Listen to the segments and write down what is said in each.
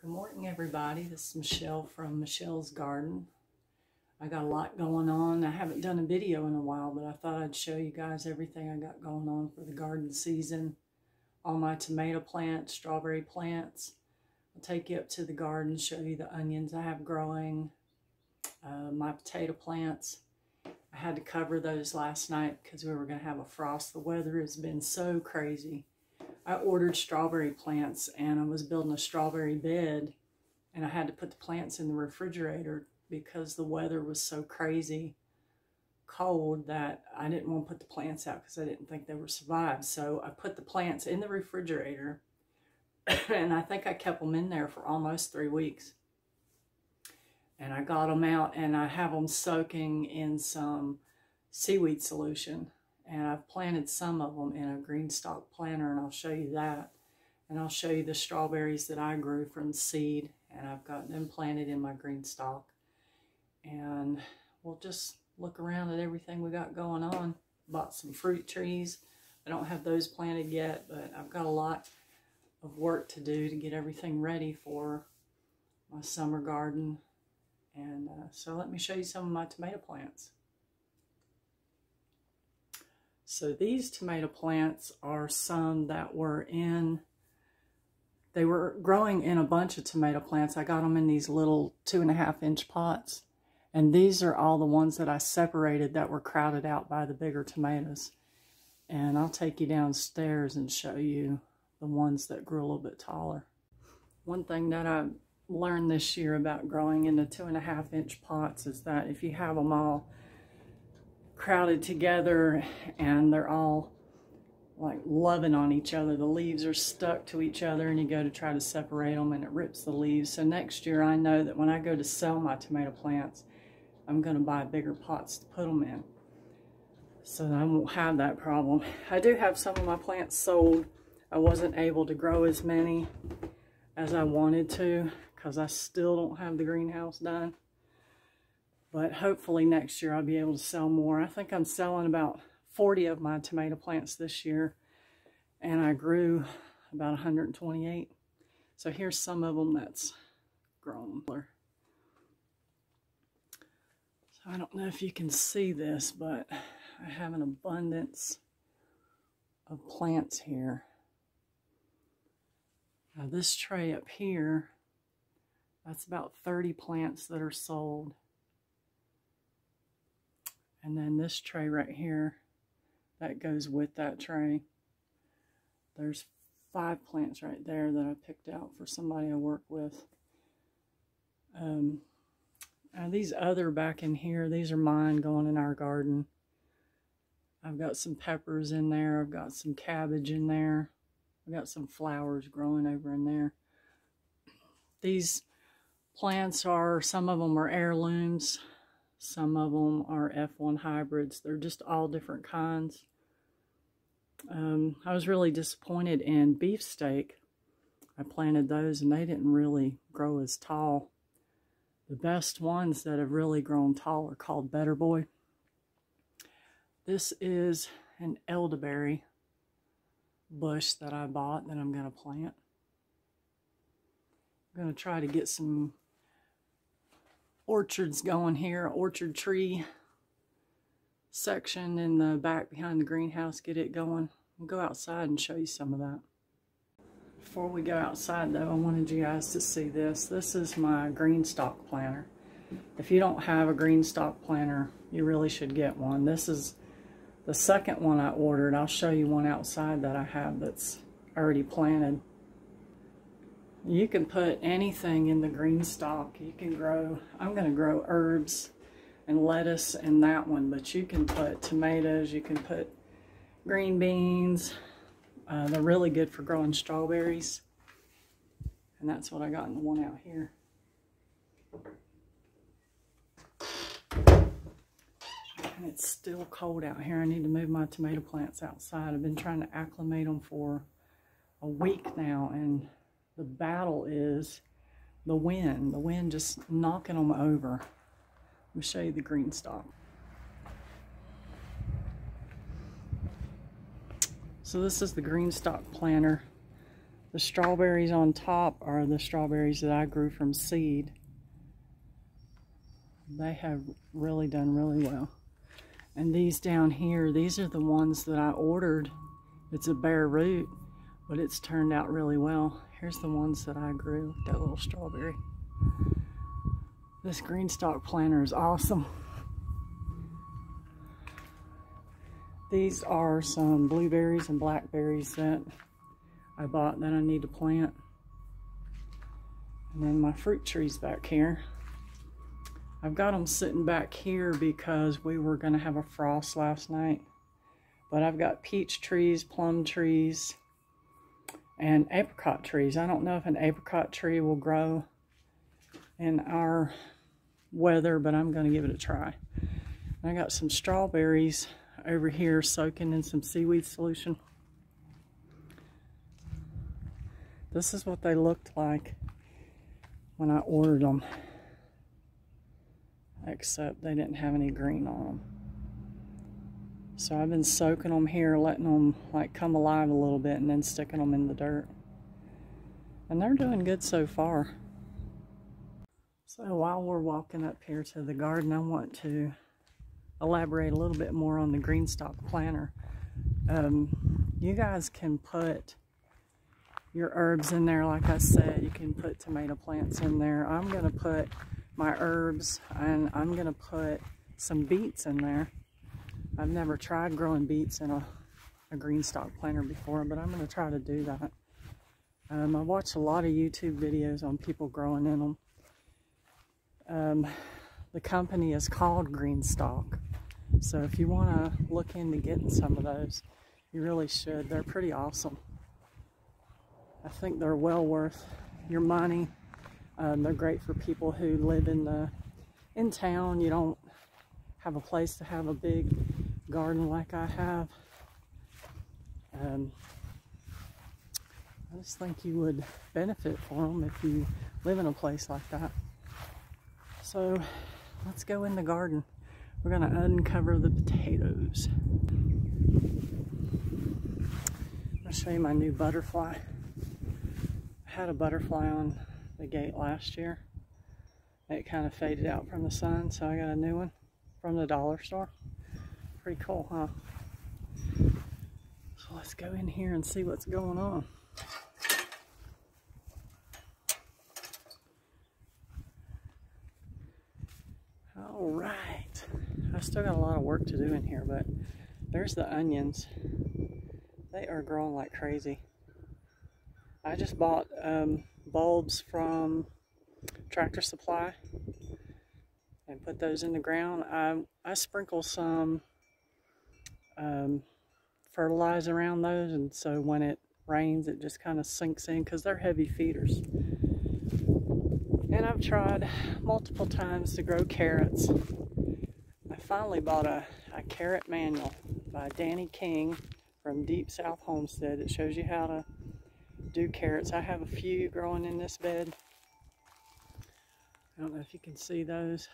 Good morning, everybody. This is Michelle from Michelle's Garden. I got a lot going on. I haven't done a video in a while, but I thought I'd show you guys everything I got going on for the garden season. All my tomato plants, strawberry plants. I'll take you up to the garden, show you the onions I have growing, my potato plants. I had to cover those last night because we were going to have a frost. The weather has been so crazy. I ordered strawberry plants and I was building a strawberry bed, and I had to put the plants in the refrigerator because the weather was so crazy cold that I didn't want to put the plants out because I didn't think they would survive. So I put the plants in the refrigerator and I think I kept them in there for almost 3 weeks. And I got them out and I have them soaking in some seaweed solution. And I've planted some of them in a green stalk planter, and I'll show you that. And I'll show you the strawberries that I grew from seed, and I've got them planted in my green stalk. And we'll just look around at everything we got going on. Bought some fruit trees. I don't have those planted yet, but I've got a lot of work to do to get everything ready for my summer garden. And so let me show you some of my tomato plants. So these tomato plants are some that were they were growing in a bunch of tomato plants. I got them in these little 2.5-inch pots. And these are all the ones that I separated that were crowded out by the bigger tomatoes. And I'll take you downstairs and show you the ones that grew a little bit taller. One thing that I learned this year about growing in the 2.5-inch pots is that if you have them all crowded together and they're all like loving on each other, the leaves are stuck to each other, and you go to try to separate them and it rips the leaves. So next year I know that when I go to sell my tomato plants, I'm going to buy bigger pots to put them in so that I won't have that problem. I do have some of my plants sold. I wasn't able to grow as many as I wanted to because I still don't have the greenhouse done. But hopefully next year I'll be able to sell more. I think I'm selling about 40 of my tomato plants this year. And I grew about 128. So here's some of them that's grown. So I don't know if you can see this, but I have an abundance of plants here. Now this tray up here, that's about 30 plants that are sold. And then this tray right here, that goes with that tray. There's 5 plants right there that I picked out for somebody I work with. These other back in here, these are mine going in our garden. I've got some peppers in there. I've got some cabbage in there. I've got some flowers growing over in there. These plants are, some of them are heirlooms. Some of them are F1 hybrids. They're just all different kinds. I was really disappointed in beefsteak. I planted those and they didn't really grow as tall. The best ones that have really grown tall are called Better Boy. This is an elderberry bush that I bought that I'm going to plant. I'm going to try to get some orchards going here, orchard tree section in the back behind the greenhouse, get it going. We'll go outside and show you some of that. Before we go outside though, I wanted you guys to see this. This is my green stalk planter. If you don't have a green stalk planter, you really should get one. This is the second one I ordered. I'll show you one outside that I have that's already planted. You can put anything in the green stalk. You can grow, I'm going to grow herbs and lettuce in that one, but you can put tomatoes, you can put green beans. They're really good for growing strawberries. And that's what I got in the one out here. And it's still cold out here. I need to move my tomato plants outside. I've been trying to acclimate them for a week now, and the battle is the wind just knocking them over. Let me show you the green stalk. So this is the green stalk planter The strawberries on top are the strawberries that I grew from seed. They have really done really well. And these down here, these are the ones that I ordered. It's a bare root, but it's turned out really well. Here's the ones that I grew, that little strawberry. This green stalk planter is awesome. These are some blueberries and blackberries that I bought that I need to plant. And then my fruit trees back here. I've got them sitting back here because we were going to have a frost last night. But I've got peach trees, plum trees, and apricot trees. I don't know if an apricot tree will grow in our weather, but I'm going to give it a try. I got some strawberries over here soaking in some seaweed solution. This is what they looked like when I ordered them, except they didn't have any green on them. So I've been soaking them here, letting them like come alive a little bit, and then sticking them in the dirt. And they're doing good so far. So while we're walking up here to the garden, I want to elaborate a little bit more on the green stalk planter. You guys can put your herbs in there. Like I said, you can put tomato plants in there. I'm going to put my herbs, and I'm going to put some beets in there. I've never tried growing beets in a green stalk planter before, but I'm going to try to do that. I watched a lot of YouTube videos on people growing in them. The company is called Green Stalk, so if you want to look into getting some of those, you really should. They're pretty awesome. I think they're well worth your money. They're great for people who live in town. You don't have a place to have a big garden like I have. I just think you would benefit from them if you live in a place like that. So let's go in the garden. We're going to uncover the potatoes. I'll show you my new butterfly. I had a butterfly on the gate last year. It kind of faded out from the sun, so I got a new one from the dollar store. Pretty cool, huh? So let's go in here and see what's going on. All right. I still got a lot of work to do in here, but there's the onions. They are growing like crazy. I just bought bulbs from Tractor Supply and put those in the ground. I sprinkle some fertilizer around those, and so when it rains it just kind of sinks in because they're heavy feeders. And I've tried multiple times to grow carrots. I finally bought a carrot manual by Danny King from Deep South Homestead. It shows you how to do carrots. I have a few growing in this bed. I don't know if you can see those.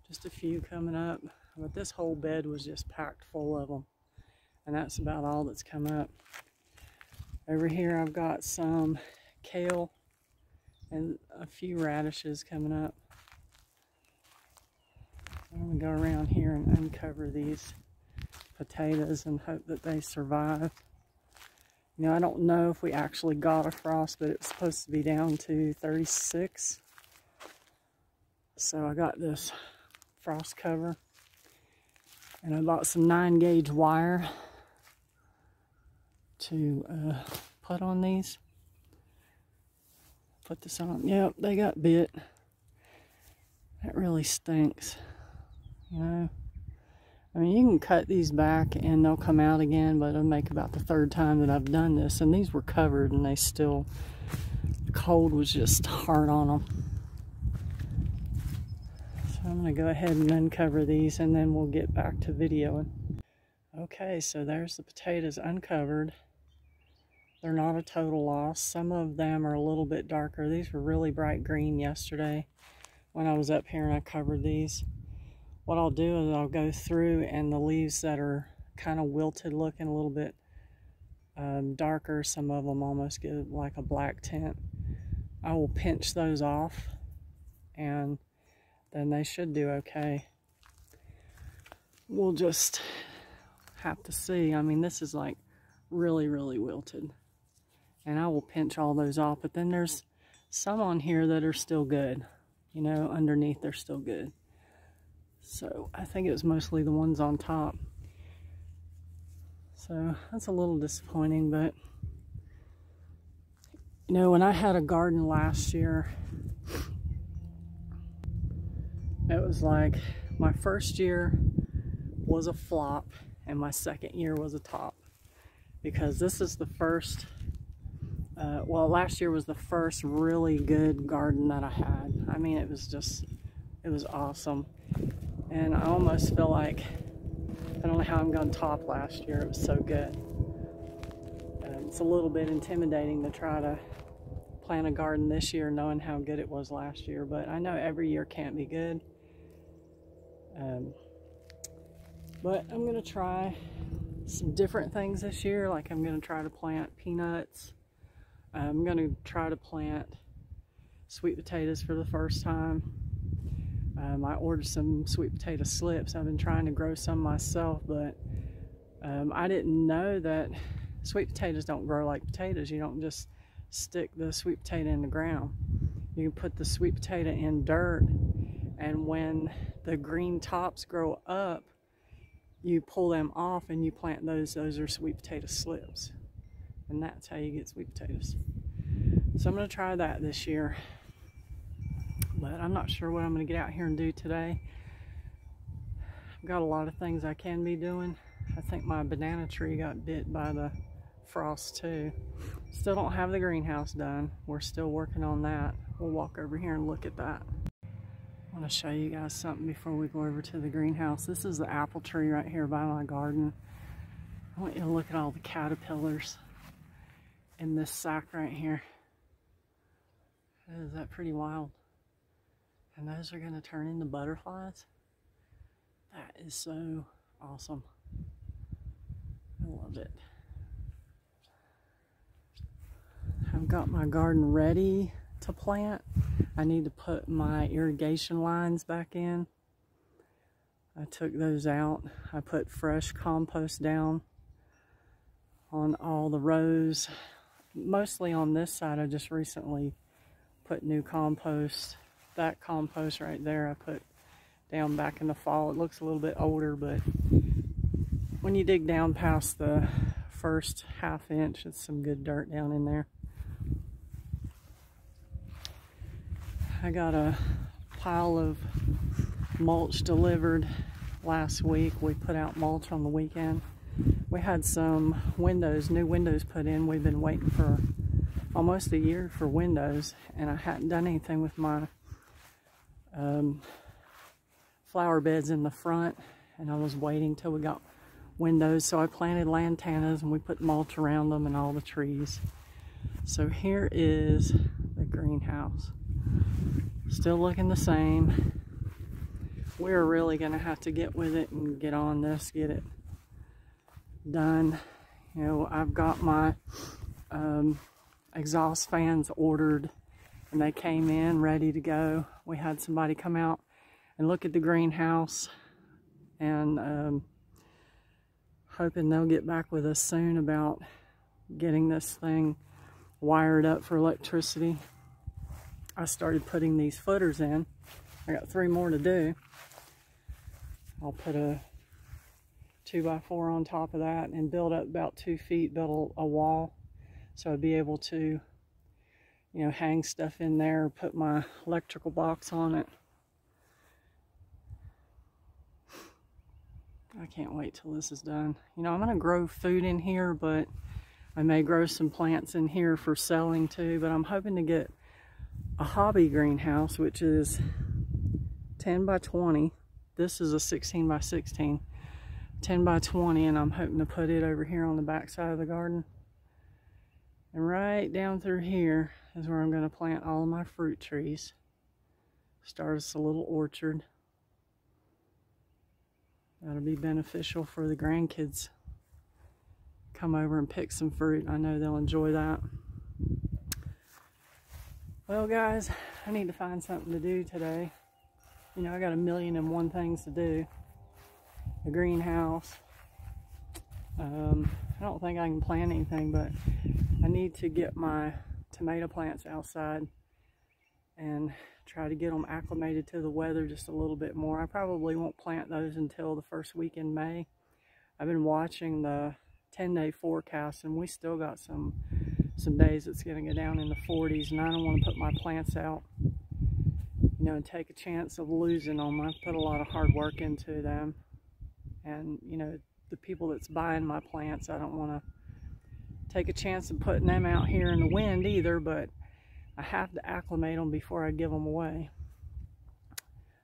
Just a few coming up. But this whole bed was just packed full of them. And that's about all that's come up. Over here I've got some kale and a few radishes coming up. I'm going to go around here and uncover these potatoes and hope that they survive. You know, I don't know if we actually got a frost, but it was supposed to be down to 36. So I got this frost cover, and I bought some 9-gauge wire to put on these. Put this on. Yep, they got bit. That really stinks, you know. I mean, you can cut these back and they'll come out again, but it'll make about the third time that I've done this. And these were covered and they still, the cold was just hard on them. So I'm going to go ahead and uncover these and then we'll get back to videoing. Okay, so there's the potatoes uncovered. They're not a total loss. Some of them are a little bit darker. These were really bright green yesterday when I was up here and I covered these. What I'll do is I'll go through, and the leaves that are kind of wilted looking, a little bit darker. Some of them almost get like a black tint. I will pinch those off, and then they should do okay. We'll just have to see. I mean, this is like really, really wilted. And I will pinch all those off, but then there's some on here that are still good. You know, underneath they're still good. So I think it was mostly the ones on top. So that's a little disappointing, but you know, when I had a garden last year, it was like my first year was a flop and my second year was a top, because this is the first well, last year was the first really good garden that I had. I mean, it was awesome. And I almost feel like, I don't know how I'm going to top last year. It was so good. It's a little bit intimidating to try to plant a garden this year knowing how good it was last year, but I know every year can't be good. But I'm going to try some different things this year. Like, I'm going to try to plant peanuts. I'm going to try to plant sweet potatoes for the first time. I ordered some sweet potato slips. I've been trying to grow some myself, but I didn't know that sweet potatoes don't grow like potatoes. You don't just stick the sweet potato in the ground. You can put the sweet potato in dirt, and when the green tops grow up, you pull them off and you plant those. Those are sweet potato slips. And that's how you get sweet potatoes. So I'm going to try that this year. But I'm not sure what I'm going to get out here and do today. I've got a lot of things I can be doing. I think my banana tree got bit by the frost too. Still don't have the greenhouse done. We're still working on that. We'll walk over here and look at that. I want to show you guys something before we go over to the greenhouse. This is the apple tree right here by my garden. I want you to look at all the caterpillars in this sack right here. Is that pretty wild? And those are going to turn into butterflies. That is so awesome. I love it. I've got my garden ready to plant. I need to put my irrigation lines back in. I took those out. I put fresh compost down on all the rows. Mostly on this side, I just recently put new compost. That compost right there I put down back in the fall. It looks a little bit older, but when you dig down past the first ½ inch, it's some good dirt down in there. I got a pile of mulch delivered last week. We put out mulch on the weekend. We had some windows, new windows put in. We've been waiting for almost a year for windows, and I hadn't done anything with my flower beds in the front, and I was waiting till we got windows. So I planted lantanas and we put mulch around them and all the trees. So here is the greenhouse. Still looking the same. We're really gonna have to get with it and get on this, get it done. You know, I've got my exhaust fans ordered, and they came in ready to go. We had somebody come out and look at the greenhouse, and hoping they'll get back with us soon about getting this thing wired up for electricity. I started putting these footers in. I got 3 more to do. I'll put a 2x4 on top of that and build up about 2 feet, build a wall, so I'd be able to, you know, hang stuff in there, put my electrical box on it. I can't wait till this is done. You know, I'm going to grow food in here, but I may grow some plants in here for selling too, but I'm hoping to get a hobby greenhouse, which is 10 by 20. This is a 16 by 16. 10 by 20, and I'm hoping to put it over here on the back side of the garden. And right down through here is where I'm going to plant all of my fruit trees. Start us a little orchard. That'll be beneficial for the grandkids come over and pick some fruit. I know they'll enjoy that. Well, guys, I need to find something to do today. You know, I got 1,000,001 things to do. The greenhouse. I don't think I can plant anything, but I need to get my tomato plants outside and try to get them acclimated to the weather just a little bit more. I probably won't plant those until the first week in May. I've been watching the 10-day forecast, and we still got some days it's going to go down in the 40s, and I don't want to put my plants out, you know, and take a chance of losing them. I've put a lot of hard work into them, and you know, the people that's buying my plants, I don't want to take a chance of putting them out here in the wind either, but I have to acclimate them before I give them away.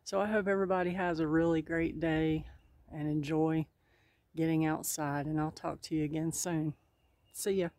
So I hope everybody has a really great day and enjoy getting outside, and I'll talk to you again soon. See ya.